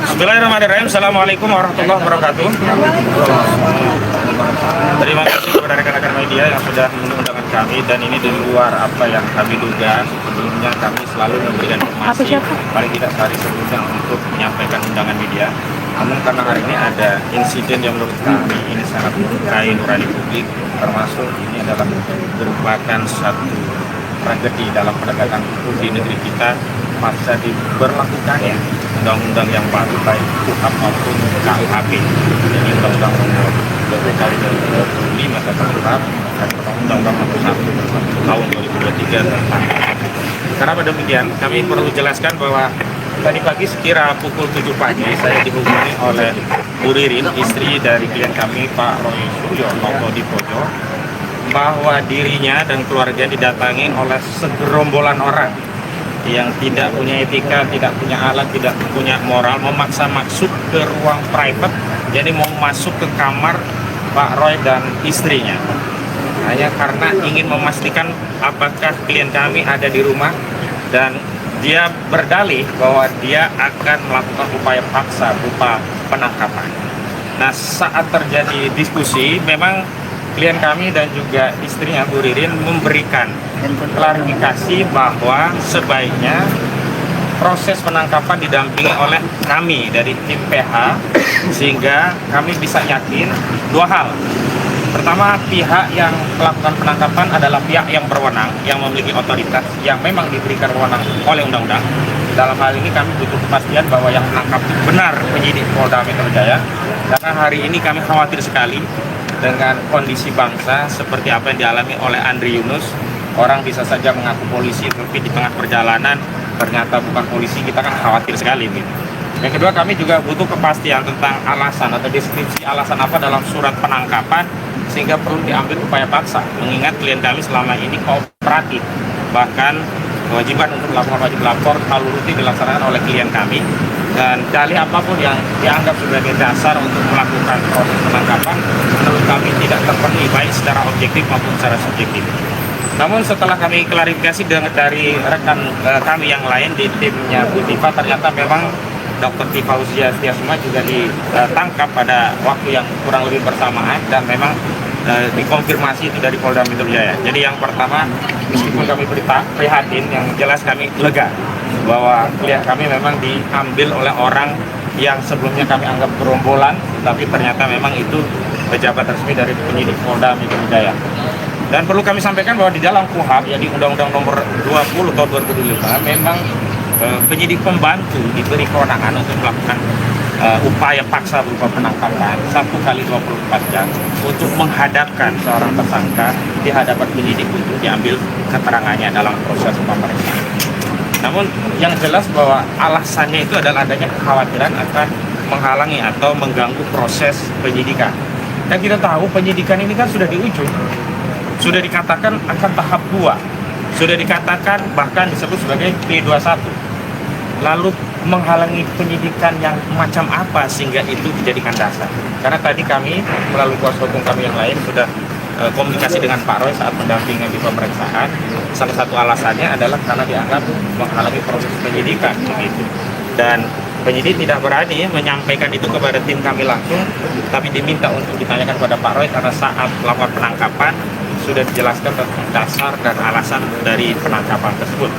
Bismillahirrahmanirrahim. Assalamualaikum warahmatullahi wabarakatuh. Terima kasih kepada rekan-rekan media yang sudah mengundang kami, dan ini di luar apa yang kami duga. Sebelumnya kami selalu memberikan informasi paling tidak sehari sebelumnya untuk menyampaikan undangan media. Namun karena hari ini ada insiden yang menurut kami ini sangat melukai nurani publik, termasuk ini adalah merupakan satu tragedi dalam penegakan hukum di negeri kita pasca diberlakukannya undang-undang yang baru, baik KUHP maupun KUHP. Ini undang-undang nomor 20 tahun 2025 tentang KUHP dan undang-undang nomor 1 tahun 2023 tentang. Kenapa demikian? Kami perlu jelaskan bahwa tadi pagi sekira pukul 7 pagi saya dihubungi oleh Bu Ririn, istri dari klien kami Pak Roy Suryo di Pojo, bahwa dirinya dan keluarga didatangi oleh segerombolan orang yang tidak punya etika, tidak punya alat, tidak punya moral, memaksa masuk ke ruang private, jadi mau masuk ke kamar Pak Roy dan istrinya hanya karena ingin memastikan apakah klien kami ada di rumah, dan dia berdalih bahwa dia akan melakukan upaya paksa berupa penangkapan. Nah, saat terjadi diskusi, memang klien kami dan juga istrinya Bu Ririn memberikan klarifikasi bahwa sebaiknya proses penangkapan didampingi oleh kami dari tim PH, sehingga kami bisa yakin dua hal. Pertama, pihak yang melakukan penangkapan adalah pihak yang berwenang, yang memiliki otoritas, yang memang diberikan wewenang oleh undang-undang. Dalam hal ini kami butuh kepastian bahwa yang menangkap benar penyidik Polda Metro Jaya, karena hari ini kami khawatir sekali dengan kondisi bangsa seperti apa yang dialami oleh Andri Yunus. Orang bisa saja mengaku polisi, tapi di tengah perjalanan ternyata bukan polisi. Kita kan khawatir sekali gitu. Yang kedua, kami juga butuh kepastian tentang alasan atau deskripsi alasan apa dalam surat penangkapan sehingga perlu diambil upaya paksa, mengingat klien kami selama ini kooperatif, bahkan kewajiban untuk melakukan wajib lapor selalu rutin dilaksanakan oleh klien kami, dan dalih apapun yang dianggap sebagai dasar untuk melakukan proses penangkapan menurut kami tidak terpenuhi baik secara objektif maupun secara subjektif. Namun setelah kami klarifikasi dari rekan kami yang lain di timnya Bu Tifa, ternyata memang Dr. Tifa Uzia Setiasuma juga ditangkap pada waktu yang kurang lebih bersamaan, dan memang dikonfirmasi itu dari Polda Metro Jaya. Jadi yang pertama, meskipun kami prihatin, yang jelas kami lega bahwa klien kami memang diambil oleh orang yang sebelumnya kami anggap gerombolan, tapi ternyata memang itu pejabat resmi dari penyidik Polda Metro Jaya. Dan perlu kami sampaikan bahwa di dalam KUHP, ya di Undang-Undang nomor 20 tahun 2005, memang penyidik pembantu diberi kewenangan untuk melakukan upaya paksa berupa penangkapan 1 kali 24 jam untuk menghadapkan seorang tersangka di hadapan penyidik untuk diambil keterangannya dalam proses pemeriksaan. Namun yang jelas bahwa alasannya itu adalah adanya kekhawatiran akan menghalangi atau mengganggu proses penyidikan. Dan kita tahu penyidikan ini kan sudah di ujung, sudah dikatakan akan tahap 2, sudah dikatakan bahkan disebut sebagai P21. Lalu menghalangi penyidikan yang macam apa sehingga itu dijadikan dasar? Karena tadi kami melalui kuasa hukum kami yang lain sudah komunikasi dengan Pak Roy saat mendampingi di pemeriksaan. Salah satu alasannya adalah karena dianggap menghalangi proses penyidikan begitu. Dan penyidik tidak berani menyampaikan itu kepada tim kami langsung, tapi diminta untuk ditanyakan kepada Pak Roy karena saat melakukan penangkapan sudah dijelaskan tentang dasar dan alasan dari penangkapan tersebut.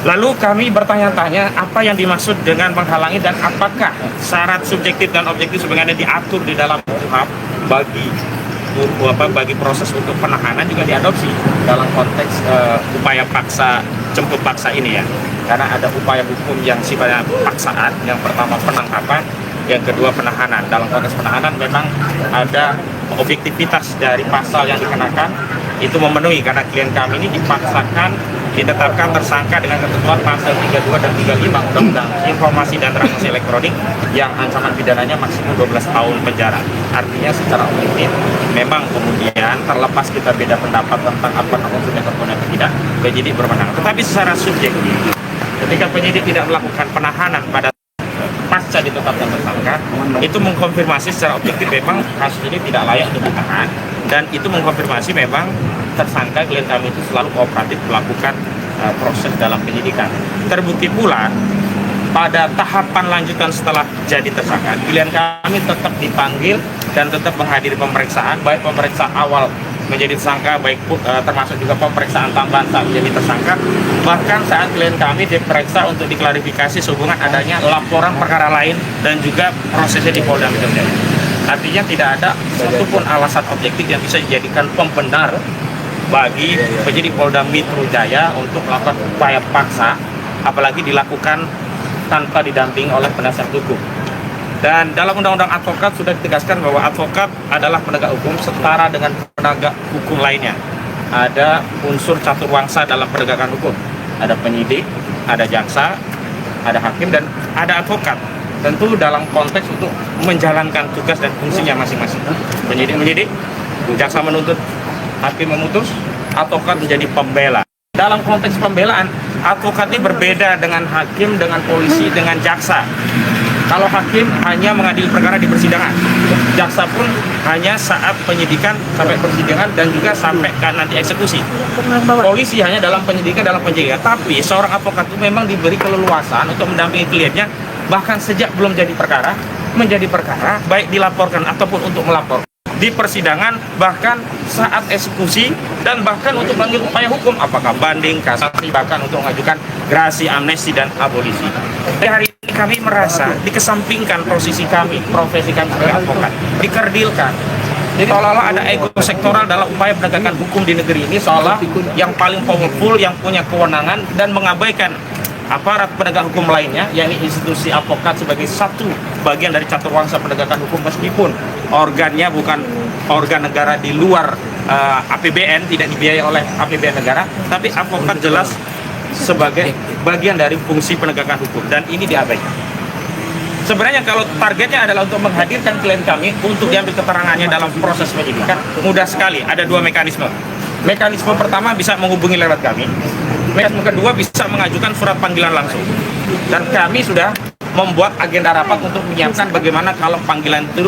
Lalu kami bertanya-tanya apa yang dimaksud dengan menghalangi, dan apakah syarat subjektif dan objektif sebenarnya diatur di dalam KUHP bagi proses untuk penahanan juga diadopsi dalam konteks upaya paksa, jemput paksa ini ya. Karena ada upaya hukum yang sifatnya paksaan, yang pertama penangkapan, yang kedua penahanan. Dalam konteks penahanan memang ada objektivitas dari pasal yang dikenakan itu memenuhi, karena klien kami ini dipaksakan ditetapkan tersangka dengan ketentuan pasal 32 dan 35 Undang-Undang Informasi dan Transaksi Elektronik yang ancaman pidananya maksimum 12 tahun penjara. Artinya secara objektif memang kemudian terlepas kita beda pendapat tentang apa maksudnya terpenuhi atau tidak, penyidik berwenang. Tetapi secara subjektif, ketika penyidik tidak melakukan penahanan pada pasca ditetapkan tersangka, itu mengkonfirmasi secara objektif memang kasus ini tidak layak untuk ditahan, dan itu mengkonfirmasi memang tersangka klien kami itu selalu kooperatif melakukan proses dalam penyidikan. Terbukti pula pada tahapan lanjutan setelah jadi tersangka, pilihan kami tetap dipanggil dan tetap menghadiri pemeriksaan, baik pemeriksaan awal menjadi tersangka, baik termasuk juga pemeriksaan tambahan saat menjadi tersangka. Bahkan saat klien kami diperiksa untuk diklarifikasi sehubungan adanya laporan perkara lain dan juga prosesnya di Polda Metro Jaya. Artinya tidak ada satupun alasan objektif yang bisa dijadikan pembenar bagi penyidik Polda Metro Jaya untuk melakukan upaya paksa, apalagi dilakukan tanpa didampingi oleh penasihat hukum. Dan dalam Undang-Undang Advokat sudah ditegaskan bahwa advokat adalah penegak hukum setara dengan penegak hukum lainnya. Ada unsur caturwangsa dalam penegakan hukum. Ada penyidik, ada jaksa, ada hakim, dan ada advokat. Tentu dalam konteks untuk menjalankan tugas dan fungsinya masing-masing. Penyidik menyidik, jaksa menuntut, hakim memutus, advokat menjadi pembela. Dalam konteks pembelaan, advokat ini berbeda dengan hakim, dengan polisi, dengan jaksa. Kalau hakim hanya mengadili perkara di persidangan, jaksa pun hanya saat penyidikan sampai persidangan dan juga sampai nanti eksekusi. Polisi hanya dalam penyidikan, Tapi seorang advokat itu memang diberi keleluasaan untuk mendampingi kliennya, bahkan sejak belum jadi perkara, menjadi perkara, baik dilaporkan ataupun untuk melapor di persidangan, bahkan saat eksekusi, dan bahkan untuk mengambil upaya hukum, apakah banding, kasasi, bahkan untuk mengajukan gerasi, amnesti, dan abolisi. Di hari ini kami merasa dikesampingkan posisi kami, profesi kami sebagai advokat, dikerdilkan. Jadi seolah-olah ada ego sektoral dalam upaya penegakan hukum di negeri ini, seolah yang paling powerful, yang punya kewenangan, dan mengabaikan aparat penegak hukum lainnya, yakni institusi advokat sebagai satu bagian dari caturwangsa penegakan hukum, meskipun organnya bukan organ negara di luar APBN, tidak dibiayai oleh APBN negara, tapi advokat jelas sebagai bagian dari fungsi penegakan hukum, dan ini diabaikan. Sebenarnya kalau targetnya adalah untuk menghadirkan klien kami untuk diambil keterangannya dalam proses penyidikan, mudah sekali, ada dua mekanisme. Mekanisme pertama bisa menghubungi lewat kami. Mekanisme kedua bisa mengajukan surat panggilan langsung. Dan kami sudah membuat agenda rapat untuk menyiapkan bagaimana kalau panggilan itu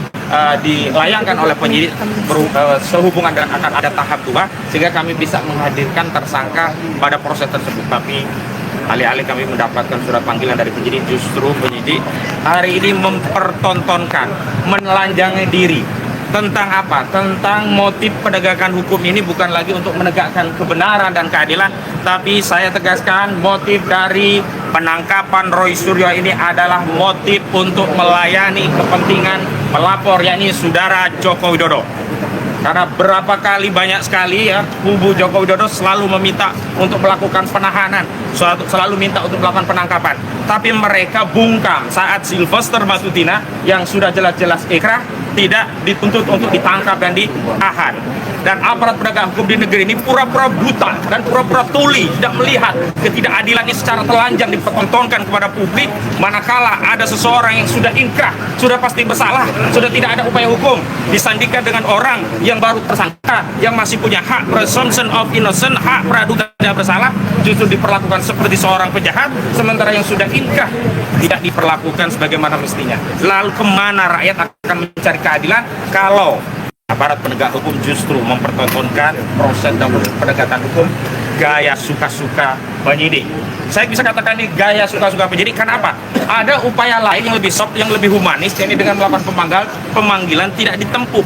dilayangkan oleh penyidik sehubungan dengan akan ada tahap 2, sehingga kami bisa menghadirkan tersangka pada proses tersebut. Tapi alih-alih kami mendapatkan surat panggilan dari penyidik, justru penyidik hari ini mempertontonkan, menelanjangi diri. Tentang apa? Tentang motif penegakan hukum ini bukan lagi untuk menegakkan kebenaran dan keadilan, tapi saya tegaskan motif dari penangkapan Roy Suryo ini adalah motif untuk melayani kepentingan pelapor, yakni saudara Joko Widodo. Karena berapa kali, banyak sekali ya, kubu Joko Widodo selalu meminta untuk melakukan penahanan, selalu minta untuk melakukan penangkapan. Tapi mereka bungkam saat Sylvester Matutina yang sudah jelas-jelas ikrah tidak dituntut untuk ditangkap dan ditahan. Dan aparat penegak hukum di negeri ini pura-pura buta dan pura-pura tuli, tidak melihat ketidakadilan ini secara telanjang dipertontonkan kepada publik, manakala ada seseorang yang sudah inkrah, sudah pasti bersalah, sudah tidak ada upaya hukum, disandingkan dengan orang yang baru tersangka, yang masih punya hak presumption of innocence, hak praduga tidak bersalah, justru diperlakukan seperti seorang penjahat, sementara yang sudah inkrah tidak diperlakukan sebagaimana mestinya. Lalu kemana rakyat akan mencari keadilan kalau aparat penegak hukum justru mempertontonkan proses dan penegakan hukum gaya suka-suka penyidik? Saya bisa katakan ini gaya suka-suka penyidik karena apa? Ada upaya lain yang lebih soft, yang lebih humanis, yakni dengan melakukan pemanggilan tidak ditempuh,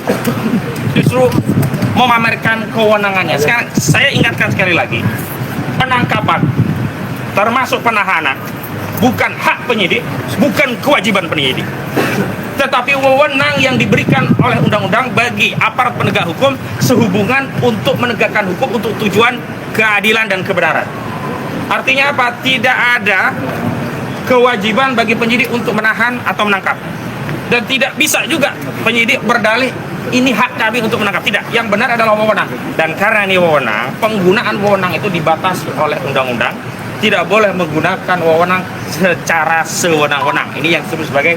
justru memamerkan kewenangannya. Sekarang saya ingatkan sekali lagi, penangkapan termasuk penahanan bukan hak penyidik, bukan kewajiban penyidik, tetapi wewenang yang diberikan oleh undang-undang bagi aparat penegak hukum sehubungan untuk menegakkan hukum untuk tujuan keadilan dan kebenaran. Artinya apa? Tidak ada kewajiban bagi penyidik untuk menahan atau menangkap. Dan tidak bisa juga penyidik berdalih ini hak kami untuk menangkap. Tidak, yang benar adalah wewenang. Dan karena ini wewenang, penggunaan wewenang itu dibatasi oleh undang-undang. Tidak boleh menggunakan wewenang secara sewenang-wenang. Ini yang disebut sebagai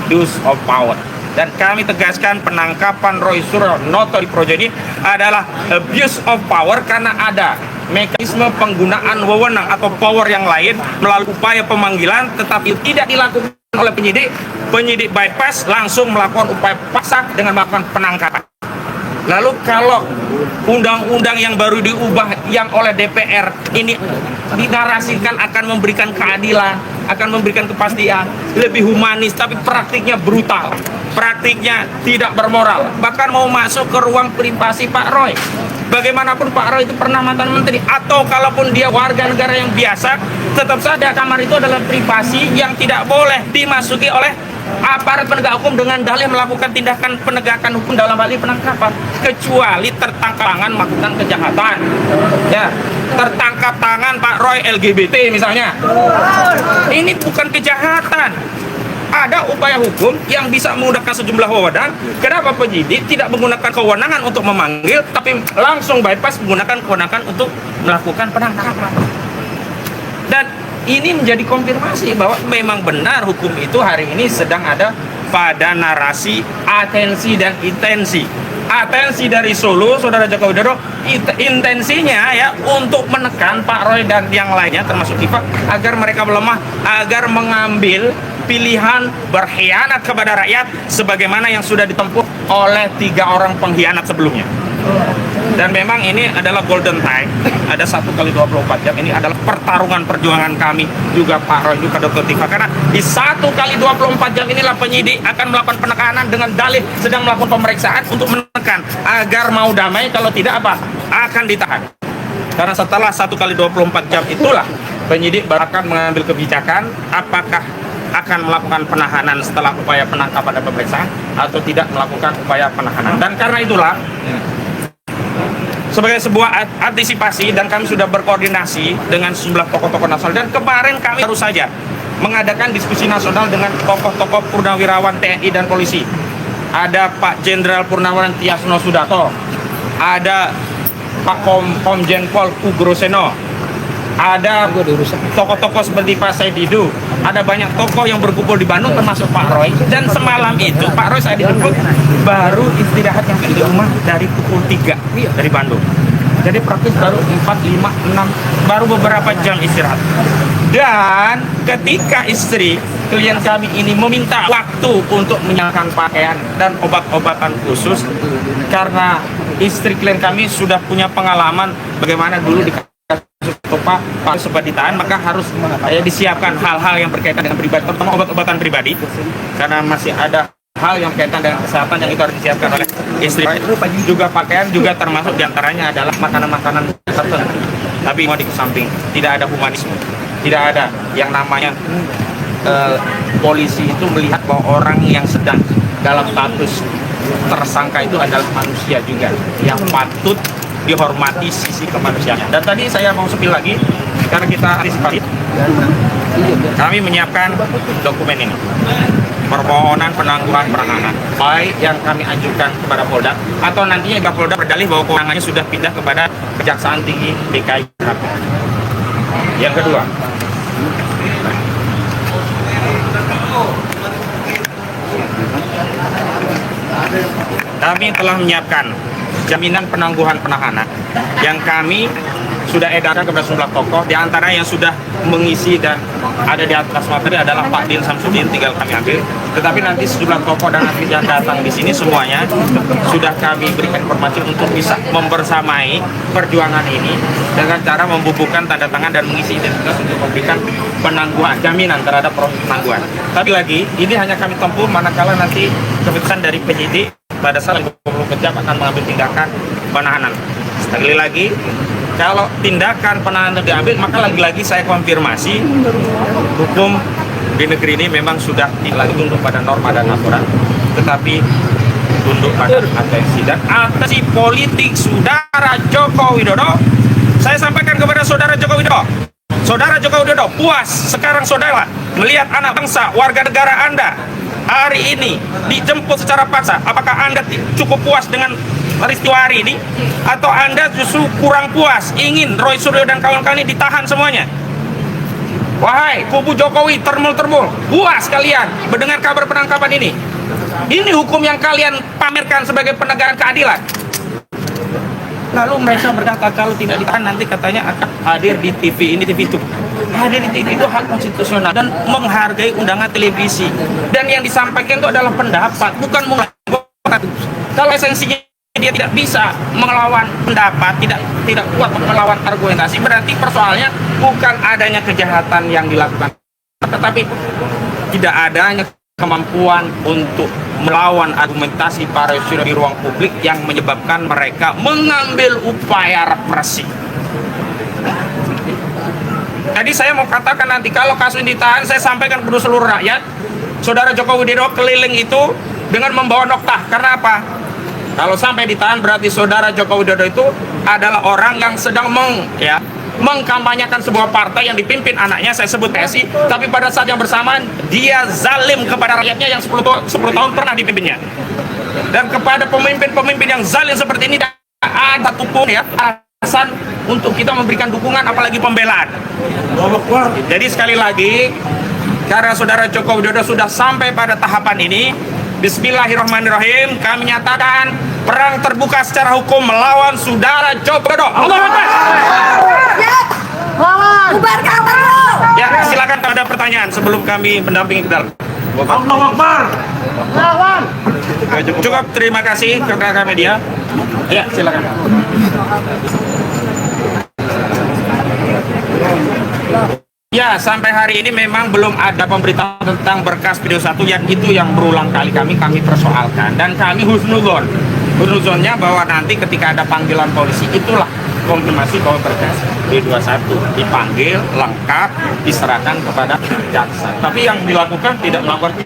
abuse of power. Dan kami tegaskan penangkapan Roy Suryo Noto di Projo ini adalah abuse of power karena ada mekanisme penggunaan wewenang atau power yang lain melalui upaya pemanggilan, tetapi tidak dilakukan oleh penyidik. Penyidik bypass langsung melakukan upaya paksa dengan melakukan penangkapan. Lalu kalau undang-undang yang baru diubah yang oleh DPR ini dinarasikan akan memberikan keadilan, akan memberikan kepastian, lebih humanis, tapi praktiknya brutal, praktiknya tidak bermoral, bahkan mau masuk ke ruang privasi Pak Roy. Bagaimanapun Pak Roy itu pernah mantan menteri, atau kalaupun dia warga negara yang biasa, tetap saja kamar itu adalah privasi yang tidak boleh dimasuki oleh aparat penegak hukum dengan dalih melakukan tindakan penegakan hukum dalam hal ini penangkapan, kecuali tertangkap tangan melakukan kejahatan. Ya, tertangkap tangan Pak Roy LGBT misalnya. Ini bukan kejahatan. Ada upaya hukum yang bisa menggunakan sejumlah wewenang. Kenapa penyidik tidak menggunakan kewenangan untuk memanggil, tapi langsung bypass menggunakan kewenangan untuk melakukan penangkapan? Dan ini menjadi konfirmasi bahwa memang benar hukum itu hari ini sedang ada pada narasi atensi dan intensi. Atensi dari Solo, Saudara Joko Widodo, intensinya ya untuk menekan Pak Roy dan yang lainnya termasuk Kifa agar mereka melemah, agar mengambil pilihan berkhianat kepada rakyat sebagaimana yang sudah ditempuh oleh 3 orang pengkhianat sebelumnya. Dan memang ini adalah golden time, ada 1x24 jam. Ini adalah pertarungan perjuangan kami juga Pak Roy juga Dr. Tifa, karena di 1x24 jam inilah penyidik akan melakukan penekanan dengan dalih sedang melakukan pemeriksaan untuk menekan agar mau damai, kalau tidak apa akan ditahan. Karena setelah 1x24 jam itulah penyidik akan mengambil kebijakan apakah akan melakukan penahanan setelah upaya penangkapan dan pemeriksaan atau tidak melakukan upaya penahanan. Dan karena itulah sebagai sebuah antisipasi, dan kami sudah berkoordinasi dengan sejumlah tokoh-tokoh nasional, dan kemarin kami baru saja mengadakan diskusi nasional dengan tokoh-tokoh purnawirawan TNI dan polisi. Ada Pak Jenderal Purnawirawan Tiasno Sudarto, ada Pak Komjen Pol Ugroseno, ada tokoh-tokoh seperti Pak Said Didu, ada banyak tokoh yang berkumpul di Bandung termasuk Pak Roy. Dan semalam itu Pak Roy saya dijemput baru istirahat yang di rumah dari pukul 3 dari Bandung. Jadi praktis baru 4, 5, 6, baru beberapa jam istirahat. Dan ketika istri klien kami ini meminta waktu untuk menyiapkan pakaian dan obat-obatan khusus, karena istri klien kami sudah punya pengalaman bagaimana dulu di Pak sempat ditahan, maka harus disiapkan hal-hal yang berkaitan dengan pribadi, terutama obat-obatan pribadi, karena masih ada hal yang berkaitan dengan kesehatan yang itu harus disiapkan oleh istri. Juga pakaian juga termasuk diantaranya adalah makanan-makanan tertentu. Tapi mau dikesamping, tidak ada humanisme, tidak ada yang namanya polisi itu melihat bahwa orang yang sedang dalam status tersangka itu adalah manusia juga yang patut dihormati sisi kemanusiaan. Dan tadi saya mau sepil lagi karena kita antisipasi, kami menyiapkan dokumen ini, permohonan penangguhan penahanan, baik yang kami ajukan kepada Polda atau nantinya jika Polda berdalih bahwa kewenangannya sudah pindah kepada Kejaksaan Tinggi DKI Jakarta. Yang kedua, kami telah menyiapkan jaminan penangguhan penahanan yang kami sudah edarkan kepada sejumlah tokoh, di antara yang sudah mengisi dan ada di atas materi adalah Pak Din Samsudin, tinggal kami ambil. Tetapi nanti sejumlah tokoh dan aktivis yang datang di sini semuanya sudah kami berikan informasi untuk bisa membersamai perjuangan ini dengan cara membubuhkan tanda tangan dan mengisi identitas untuk memberikan penangguhan, jaminan terhadap proses penangguhan. Tapi lagi, ini hanya kami tempuh manakala nanti keputusan dari penyidik pada saat 24 jam akan mengambil tindakan penahanan. Sekali lagi, kalau tindakan penahanan diambil, maka lagi-lagi saya konfirmasi hukum di negeri ini memang sudah tidak lagi tunduk pada norma dan aturan, tetapi tunduk pada atensi dan atensi politik Saudara Joko Widodo. Saya sampaikan kepada Saudara Joko Widodo, Saudara Joko Widodo puas sekarang saudara melihat anak bangsa, warga negara Anda hari ini dijemput secara paksa. Apakah Anda cukup puas dengan peristiwa hari ini, atau Anda justru kurang puas ingin Roy Suryo dan kawan-kawan ini ditahan semuanya? Wahai kubu Jokowi, termul-termul, puas kalian mendengar kabar penangkapan ini? Ini hukum yang kalian pamerkan sebagai penegakan keadilan. Lalu mereka berkata kalau tidak ditahan nanti katanya akan hadir di TV ini, TV itu. Hadir di TV itu hak konstitusional dan menghargai undangan televisi. Dan yang disampaikan itu adalah pendapat, bukan mengatakan. Kalau esensinya dia tidak bisa melawan pendapat, tidak kuat melawan argumentasi, berarti persoalannya bukan adanya kejahatan yang dilakukan, tetapi tidak adanya kemampuan untuk melawan argumentasi para yusuf di ruang publik yang menyebabkan mereka mengambil upaya represi. Jadi saya mau katakan nanti kalau kasus ini ditahan, saya sampaikan kepada seluruh rakyat, Saudara Joko Widodo keliling itu dengan membawa noktah. Karena apa? Kalau sampai ditahan berarti Saudara Joko Widodo itu adalah orang yang sedang mengkampanyekan sebuah partai yang dipimpin anaknya, saya sebut PSI, tapi pada saat yang bersamaan dia zalim kepada rakyatnya yang 10 tahun pernah dipimpinnya. Dan kepada pemimpin-pemimpin yang zalim seperti ini tidak ada tukung alasan untuk kita memberikan dukungan apalagi pembelaan. Jadi sekali lagi, karena Saudara Joko Widodo sudah sampai pada tahapan ini, bismillahirrahmanirrahim, kami nyatakan perang terbuka secara hukum melawan Saudara Joko Widodo. Allah Akbar. Bubarkan dulu. Ya, silakan kalau ada pertanyaan sebelum kami mendampingi ke dalam. Allah Akbar. Lawan. Cukup, terima kasih kepada media. Ya, silakan. Ya, sampai hari ini memang belum ada pemberitahuan tentang berkas video 1 yang itu yang berulang kali kami persoalkan, dan kami husnuzonnya bahwa nanti ketika ada panggilan polisi itulah konfirmasi bahwa berkas video 1 dipanggil lengkap diserahkan kepada jaksa. Tapi yang dilakukan tidak melakukan,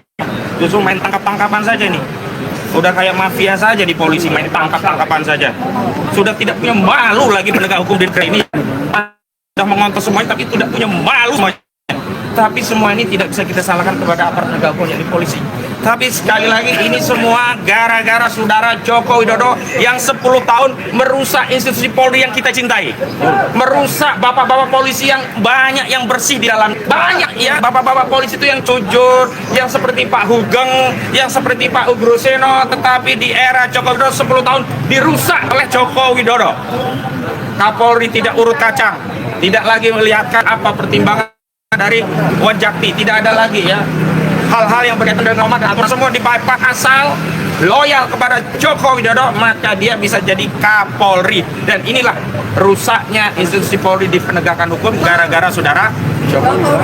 justru main tangkap-tangkapan saja nih. Udah kayak mafia saja di polisi, main tangkap-tangkapan saja. Sudah tidak punya malu lagi penegak hukum di negeri ini. Sudah mengontrol semuanya tapi tidak punya malu semuanya. Tapi semua ini tidak bisa kita salahkan kepada aparat penegak hukum yakni polisi. Tapi sekali lagi ini semua gara-gara Saudara Joko Widodo yang 10 tahun merusak institusi Polri yang kita cintai. Merusak bapak-bapak polisi yang banyak yang bersih di dalam. Banyak ya bapak-bapak polisi itu yang jujur, yang seperti Pak Hugeng, yang seperti Pak Ugroseno, tetapi di era Joko Widodo 10 tahun dirusak oleh Joko Widodo. Kapolri tidak urut kacang, tidak lagi melihatkan apa pertimbangan dari Wanjakti, tidak ada lagi ya hal-hal yang berkaitan dengan norma dan aturan, semua dibypass. Asal loyal kepada Joko Widodo maka dia bisa jadi Kapolri, dan inilah rusaknya institusi Polri di penegakan hukum gara-gara Saudara Joko Widodo.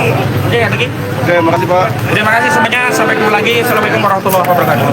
Oke, lagi. Oke, makasih Pak. Terima kasih semuanya, sampai ketemu lagi. Assalamualaikum warahmatullahi wabarakatuh.